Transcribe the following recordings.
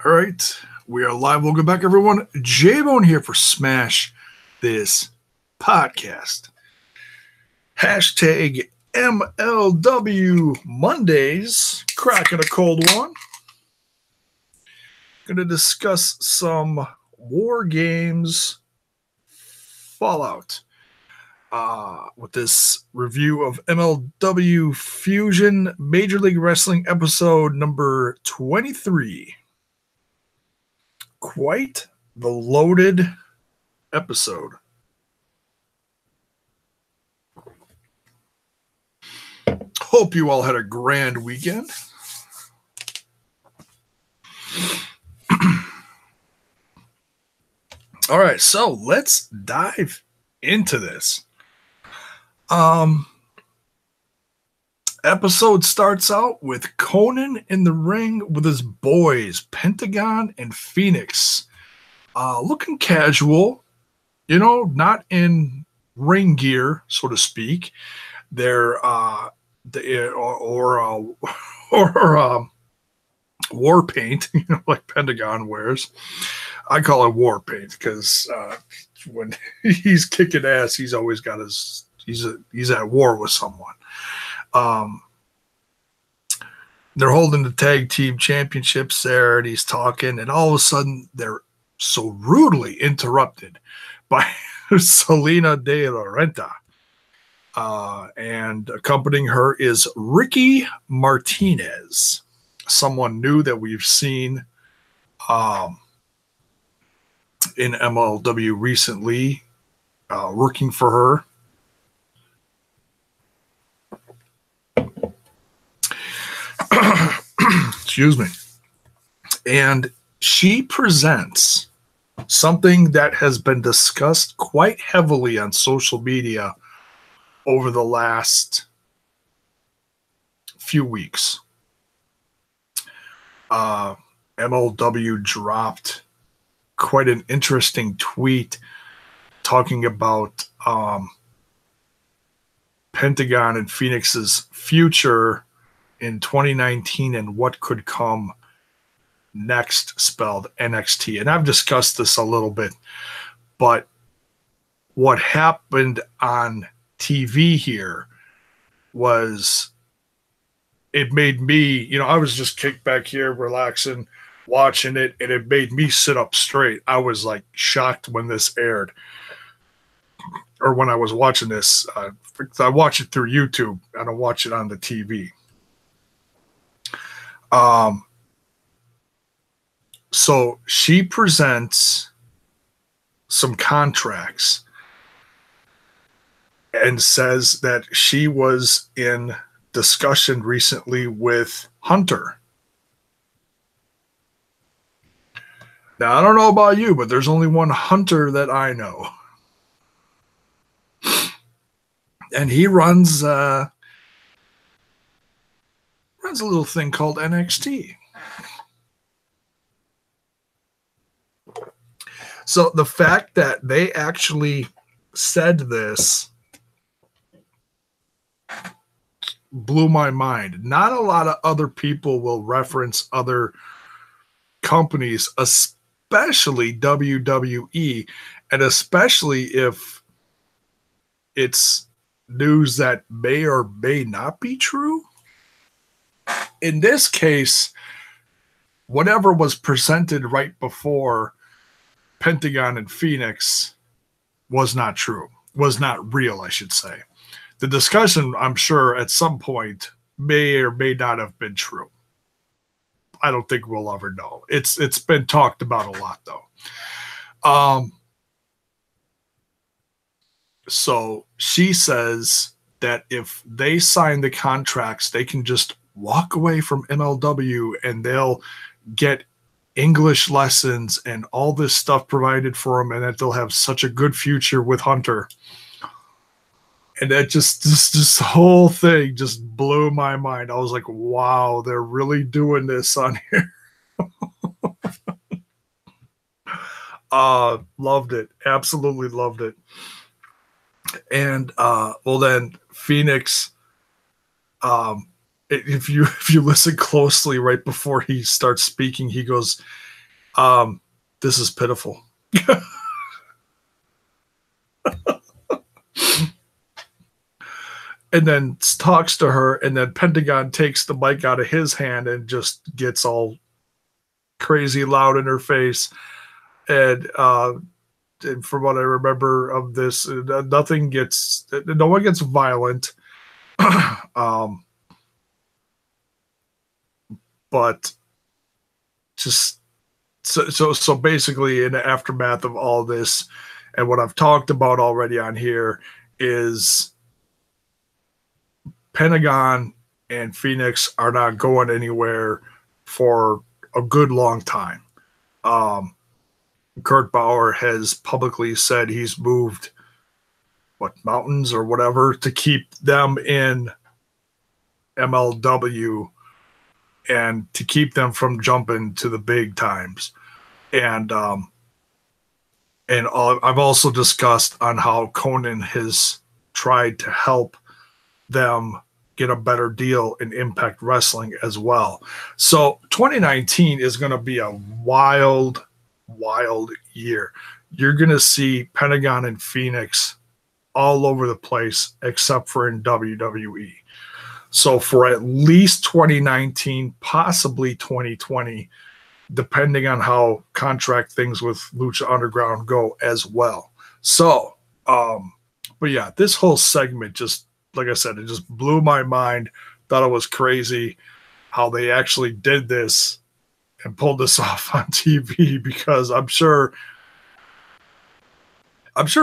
All right, we are live. Welcome back, everyone. J-Bone here for Smash This Podcast. Hashtag MLW Mondays. Cracking a cold one. Going to discuss some War Games Fallout with this review of MLW Fusion Major League Wrestling episode number 23. Quite the loaded episode. Hope you all had a grand weekend. All right, so let's dive into this. Episode starts out with Conan in the ring with his boys, Pentagon and Phoenix. Looking casual, not in ring gear, so to speak. They're war paint, like Pentagon wears. I call it war paint because when he's kicking ass, he's always got he's at war with someone. They're holding the tag team championships there, and he's talking, and all of a sudden they're so rudely interrupted by Selena de la Renta. And accompanying her is Ricky Martinez, someone new that we've seen in MLW recently, working for her. Excuse me. And she presents something that has been discussed quite heavily on social media over the last few weeks. MLW dropped quite an interesting tweet talking about Pentagon and Phoenix's future in 2019 and what could come next, spelled NXT. And I've discussed this a little bit, but what happened on TV here was, it made me, I was just kicked back here, relaxing, watching it, and it made me sit up straight. I was like shocked when this aired, or when I was watching this. I watch it through YouTube. I don't watch it on the TV. So she presents some contracts and says that she was in discussion recently with Hunter. Now, I don't know about you, but there's only one Hunter that I know. And he runs a little thing called NXT. So the fact that they actually said this blew my mind. Not a lot of other people will reference other companies, especially WWE, and especially if it's news that may or may not be true. In this case, whatever was presented right before Pentagon and Phoenix was not true, was not real, I should say. The discussion, I'm sure, at some point may or may not have been true. I don't think we'll ever know. It's been talked about a lot, though. So she says that if they sign the contracts, they can just walk away from MLW and they'll get English lessons and all this stuff provided for them, and that they'll have such a good future with Hunter. And that just this whole thing just blew my mind. I was like, wow, they're really doing this on here. Loved it. Absolutely loved it. And well, then Phoenix, if you listen closely right before he starts speaking, he goes, This is pitiful. And then talks to her, and then Pentagon takes the mic out of his hand and just gets all crazy loud in her face. And from what I remember of this, no one gets violent. But just so basically, in the aftermath of all this, and what I've talked about already on here, is Pentagon and Phoenix are not going anywhere for a good long time. Kurt Bauer has publicly said he's moved mountains or whatever to keep them in MLW and to keep them from jumping to the big times. And I've also discussed on how Conan has tried to help them get a better deal in Impact Wrestling as well. So 2019 is going to be a wild year. You're going to see Pentagon and Phoenix all over the place except for in WWE. So for at least 2019, possibly 2020, depending on how contract things with Lucha Underground go as well. So, but yeah, this whole segment just, like I said, it just blew my mind. Thought it was crazy how they actually did this and pulled this off on TV, because I'm sure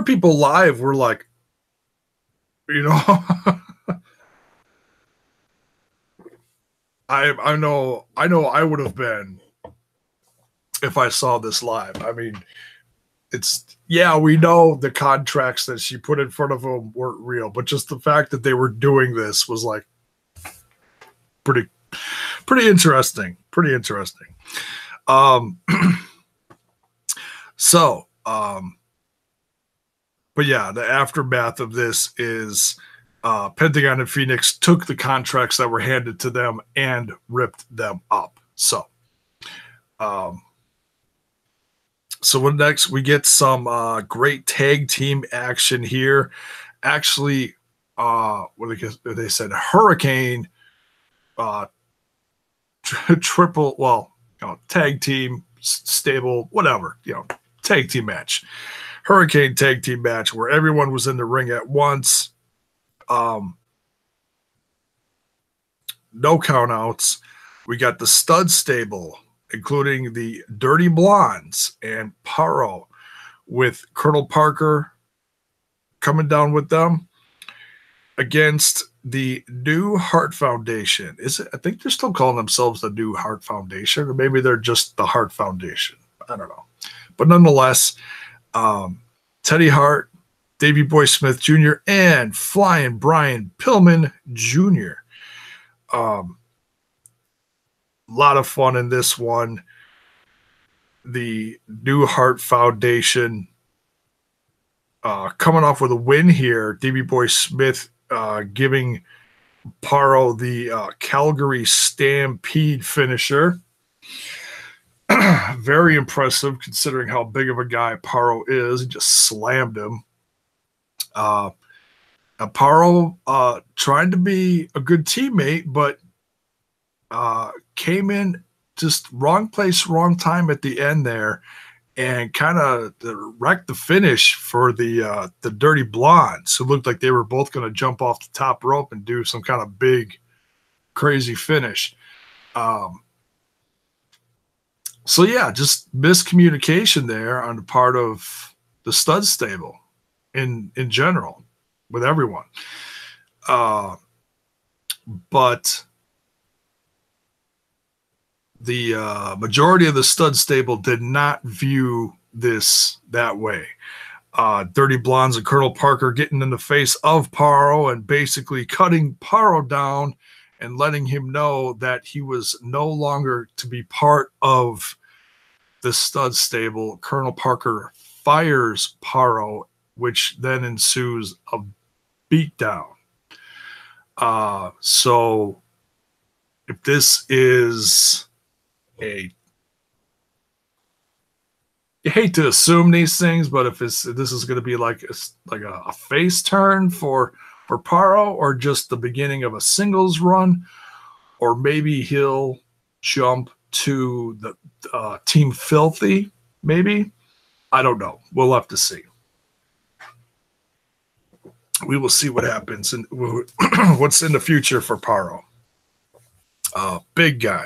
people live were like, I know I would have been if I saw this live. I mean, we know the contracts that she put in front of them weren't real, but just the fact that they were doing this was like pretty interesting. Pretty interesting. But yeah, the aftermath of this is Pentagon and Phoenix took the contracts that were handed to them and ripped them up. So next we get some great tag team action here. Actually, what they said, Hurricane triple, tag team stable, whatever, tag team match. Hurricane tag team match where everyone was in the ring at once. No countouts. We got the Stud Stable, including the Dirty Blondes and Paro, with Colonel Parker coming down with them against the New Heart Foundation. I think they're still calling themselves the New Heart Foundation, or maybe they're just the Heart Foundation. I don't know. But nonetheless, Teddy Hart, Davey Boy Smith Jr., and Flying Brian Pillman Jr. A lot of fun in this one. The New Heart Foundation coming off with a win here. Davey Boy Smith giving Paro the Calgary Stampede finisher. Very impressive considering how big of a guy Paro is. He just slammed him. Paro trying to be a good teammate, but came in just wrong place, wrong time at the end there, and kind of wrecked the finish for the Dirty Blondes, who looked like they were both going to jump off the top rope and do some kind of big, crazy finish. So yeah, just miscommunication there on the part of the Stud Stable in general with everyone. But the majority of the Stud Stable did not view this that way. Dirty Blondes and Colonel Parker getting in the face of Paro and basically cutting Paro down and letting him know that he was no longer to be part of the Stud Stable. Colonel Parker fires Paro, which then ensues a beatdown. So if this is you hate to assume these things, but if this is going to be like a face turn for Paro, or just the beginning of a singles run, or maybe he'll jump to the Team Filthy, maybe. I don't know. We'll have to see. We will see what happens and what's in the future for Paro. Big guy.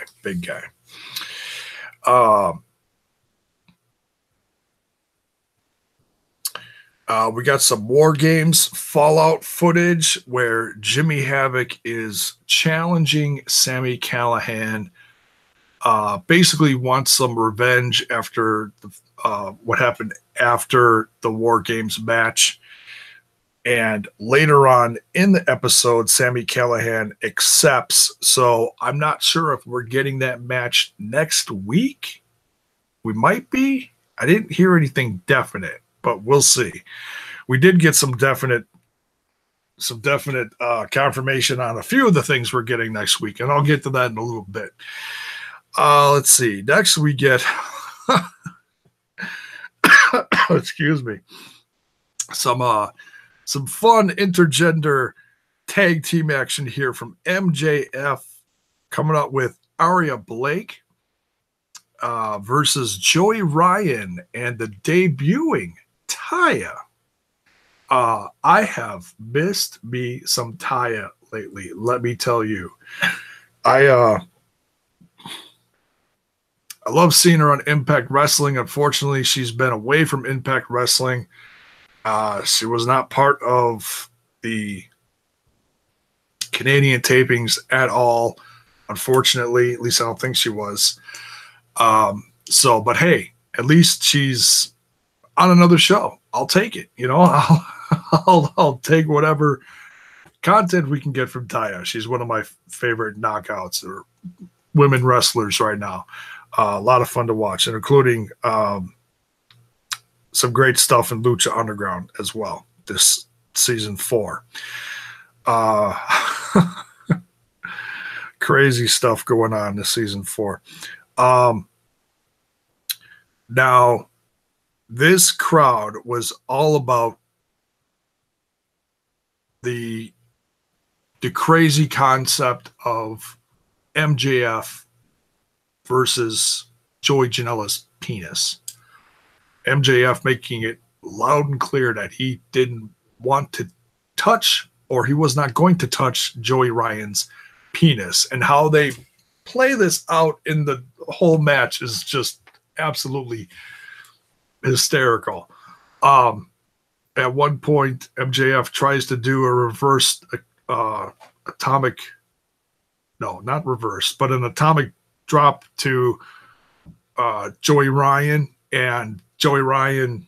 We got some War Games Fallout footage where Jimmy Havoc is challenging Sami Callihan. Basically wants some revenge after what happened after the War Games match. And later on in the episode, Sami Callihan accepts. So I'm not sure if we're getting that match next week. We might be. I didn't hear anything definite, but we'll see. We did get some definite confirmation on a few of the things we're getting next week, and I'll get to that in a little bit. Let's see. Next we get excuse me. Some fun intergender tag team action here from MJF, coming up with Aria Blake versus Joey Ryan and the debuting Taya. I have missed me some Taya lately, let me tell you. I love seeing her on Impact Wrestling. Unfortunately, she's been away from Impact Wrestling. She was not part of the Canadian tapings at all, unfortunately. At least I don't think she was. But hey, at least she's on another show. I'll take it. You know, I'll take whatever content we can get from Taya. She's one of my favorite knockouts or women wrestlers right now. A lot of fun to watch, and including some great stuff in Lucha Underground as well this season 4. Crazy stuff going on this season 4. Now, this crowd was all about the crazy concept of MJF versus Joey Janela's penis. MJF making it loud and clear that he didn't want to touch, or he was not going to touch, Joey Ryan's penis. And how they play this out in the whole match is just absolutely hysterical. At one point, MJF tries to do a reverse atomic, no, not reverse, but an atomic drop to Joey Ryan, and Joey Ryan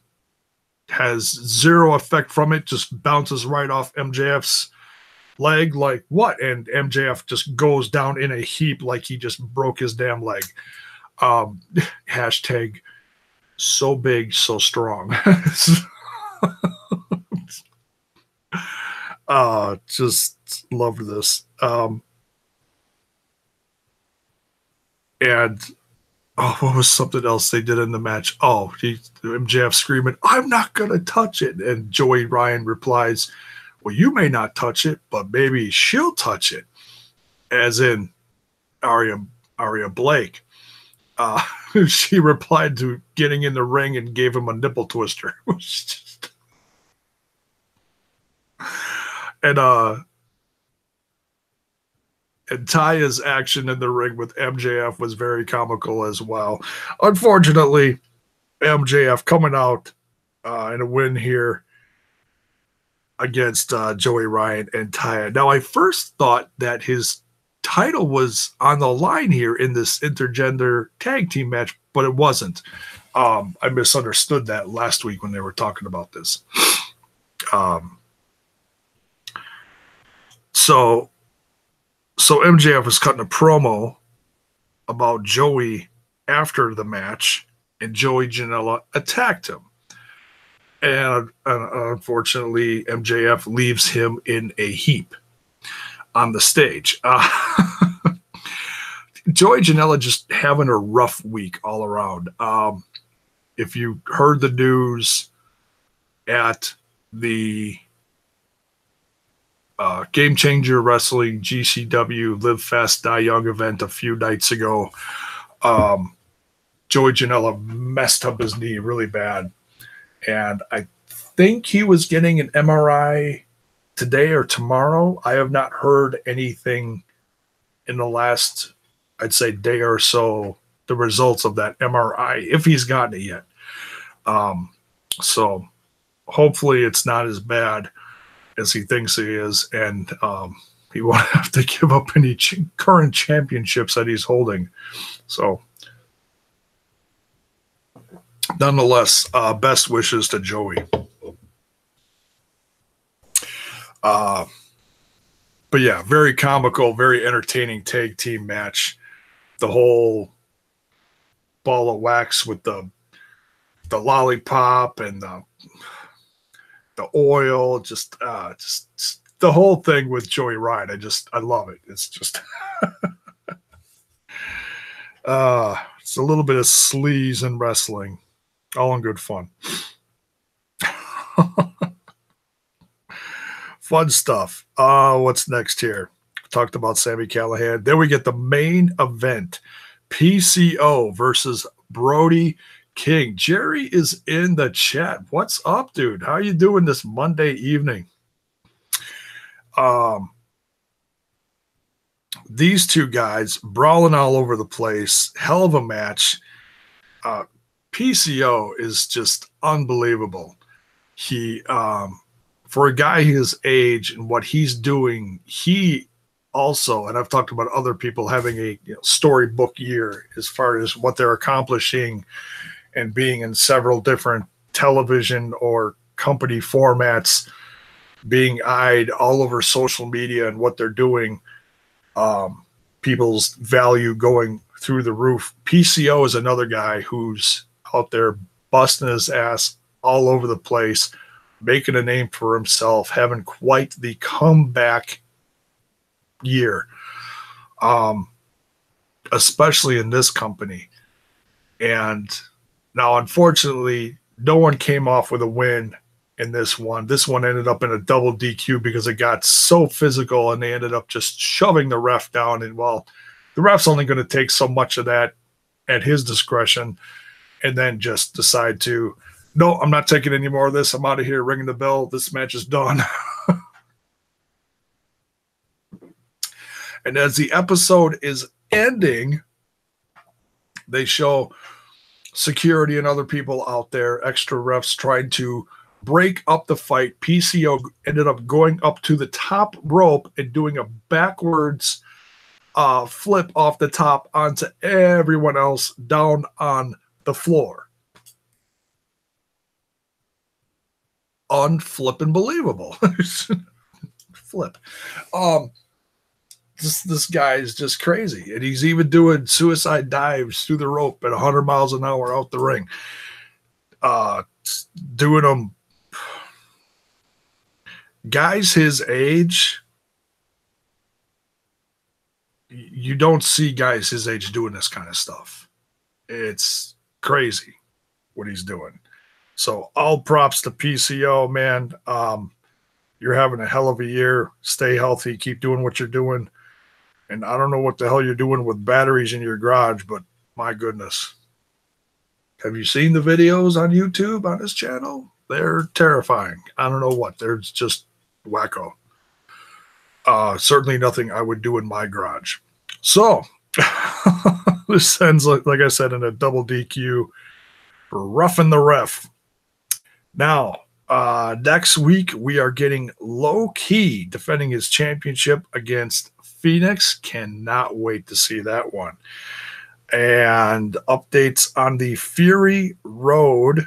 has zero effect from it, just bounces right off MJF's leg, like what? And MJF just goes down in a heap like he just broke his damn leg. Hashtag so big, so strong. Just loved this. And what was something else they did in the match? MJF screaming, "I'm not gonna touch it," and Joey Ryan replies, "Well, you may not touch it, but maybe she'll touch it," as in Aria Blake. She replied to getting in the ring and gave him a nipple twister. And Taya's action in the ring with MJF was very comical as well. Unfortunately, MJF coming out in a win here against Joey Ryan and Taya. Now, I first thought that his title was on the line here in this intergender tag team match, but it wasn't. I misunderstood that last week when they were talking about this. So MJF was cutting a promo about Joey after the match, and Joey Janela attacked him. And unfortunately, MJF leaves him in a heap on the stage. Joey Janela just having a rough week all around. if you heard the news at the Game Changer Wrestling GCW Live Fast Die Young event a few nights ago, Joey Janela messed up his knee really bad. And I think he was getting an MRI today or tomorrow. I have not heard anything in the last, I'd say, day or so, the results of that MRI, if he's gotten it yet. So hopefully it's not as bad as he thinks he is, and he won't have to give up any current championships that he's holding. So nonetheless, best wishes to Joey. But yeah, very comical, very entertaining tag team match. The whole ball of wax with the lollipop and the oil, just the whole thing with Joey Ryan. I love it. It's just it's a little bit of sleaze in wrestling, all in good fun. Fun stuff. What's next here? Talked about Sami Callihan. Then we get the main event, PCO versus Brody King. Jerry is in the chat. What's up, dude? How you doing this Monday evening? These two guys brawling all over the place. Hell of a match. PCO is just unbelievable. He, for a guy his age and what he's doing, he also, and I've talked about other people having a storybook year as far as what they're accomplishing and being in several different television or company formats, being eyed all over social media and what they're doing, people's value going through the roof. PCO is another guy who's out there busting his ass all over the place, making a name for himself, having quite the comeback year, especially in this company. And now, unfortunately, no one came off with a win in this one. This one ended up in a double DQ because it got so physical, and they ended up just shoving the ref down. And, well, the ref's only going to take so much of that at his discretion and then just decide to, no, I'm not taking any more of this. I'm out of here, ringing the bell. This match is done. And as the episode is ending, they show security and other people out there, extra refs trying to break up the fight. PCO ended up going up to the top rope and doing a backwards flip off the top onto everyone else down on the floor. Unflippin' believable. Flip. This guy is just crazy, and he's even doing suicide dives through the rope at 100 miles an hour out the ring. Doing them. Guys his age, you don't see guys his age doing this kind of stuff. It's crazy what he's doing. So all props to PCO, man. You're having a hell of a year. Stay healthy. Keep doing what you're doing. And I don't know what the hell you're doing with batteries in your garage, but my goodness. Have you seen the videos on YouTube on his channel? They're terrifying. I don't know what. They're just wacko. Certainly nothing I would do in my garage. So this ends, like I said, in a double DQ for roughing the ref. Now, next week, we are getting Low Key defending his championship against Phoenix. Cannot wait to see that one. And updates on the Fury Road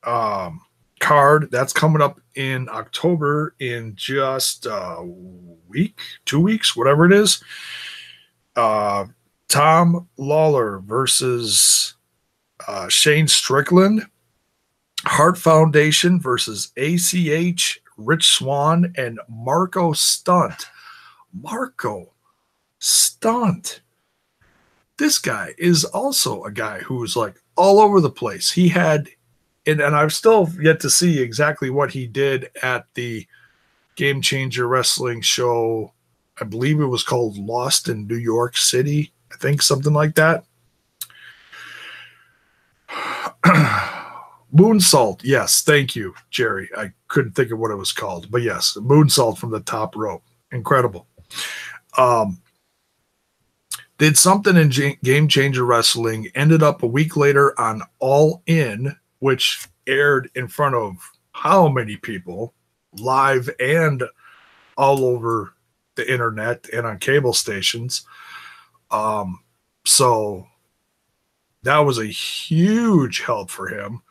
card. That's coming up in October in just a week, 2 weeks, whatever it is. Tom Lawler versus Shane Strickland. Hart Foundation versus ACH, Rich Swann, and Marco Stunt. Marco Stunt. This guy is also a guy who's like all over the place. He had, and I've still yet to see exactly what he did at the Game Changer Wrestling show. I believe it was called Lost in New York City. I think something like that. Moonsault. Yes. Thank you, Jerry. I couldn't think of what it was called, but yes, moonsault from the top rope. Incredible. Did something in Game Changer Wrestling, ended up a week later on All In, which aired in front of how many people, live and all over the internet and on cable stations. So that was a huge help for him.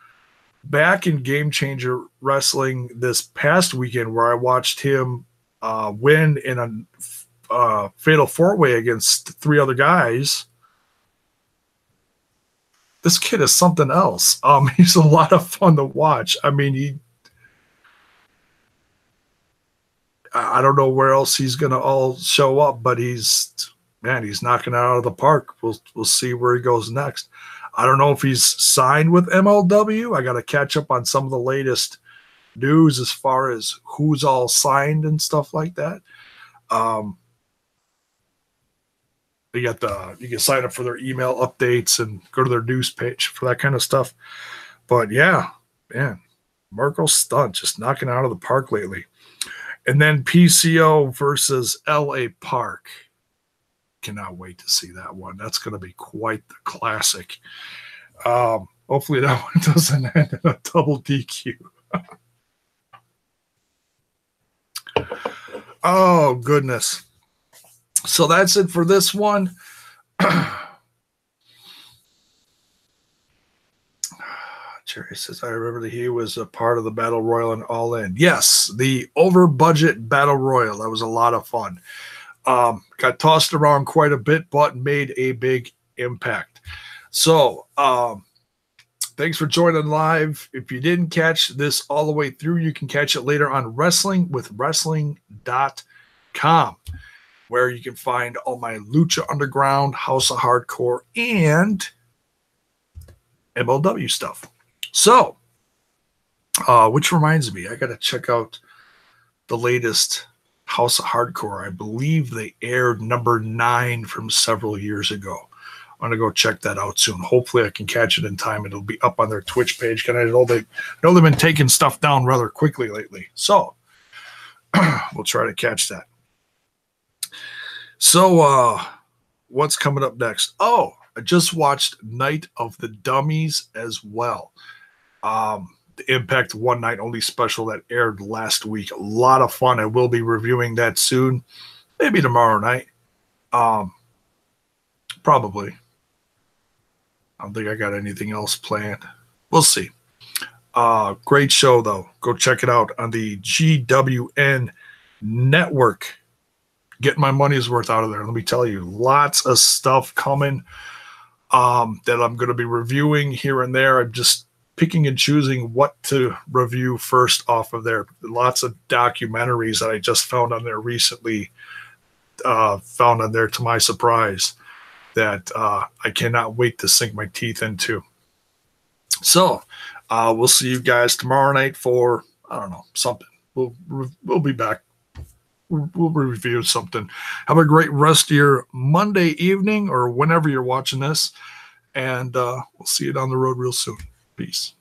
Back in Game Changer Wrestling this past weekend, where I watched him win in a fatal four-way against 3 other guys. This kid is something else. He's a lot of fun to watch. I mean, I don't know where else he's going to all show up, but he's knocking it out of the park. We'll see where he goes next. I don't know if he's signed with MLW. I got to catch up on some of the latest news as far as who's all signed and stuff like that. You can sign up for their email updates and go to their news page for that kind of stuff. But yeah, man, Marco Stunt just knocking out of the park lately. And then PCO versus LA Park. Cannot wait to see that one. That's going to be quite the classic. Hopefully that one doesn't end in a double DQ. Oh, goodness. So that's it for this one. Jerry says, I remember that he was a part of the Battle Royal and All In. Yes, the over-budget Battle Royal. That was a lot of fun. Got tossed around quite a bit, but made a big impact. So, thanks for joining live. If you didn't catch this all the way through, you can catch it later on WrestlingWithWrestling.com, where you can find all my Lucha Underground, House of Hardcore, and MLW stuff. So, which reminds me, I got to check out the latest House of Hardcore. I believe they aired number 9 from several years ago. I'm going to go check that out soon. Hopefully I can catch it in time. It'll be up on their Twitch page. I know they've been taking stuff down rather quickly lately. So we'll try to catch that. So what's coming up next? Oh, I just watched Night of the Dummies as well. The Impact One Night Only special that aired last week. A lot of fun. I will be reviewing that soon. Maybe tomorrow night. Probably. I don't think I got anything else planned. We'll see. Great show, though. Go check it out on the GWN network. Getting my money's worth out of there. Let me tell you, lots of stuff coming that I'm going to be reviewing here and there. I'm just picking and choosing what to review first off of there. Lots of documentaries that I just found on there recently, found on there to my surprise, that I cannot wait to sink my teeth into. So we'll see you guys tomorrow night for, I don't know, something. We'll be back. We'll review something. Have a great rest of your Monday evening or whenever you're watching this, and we'll see you down the road real soon. Peace.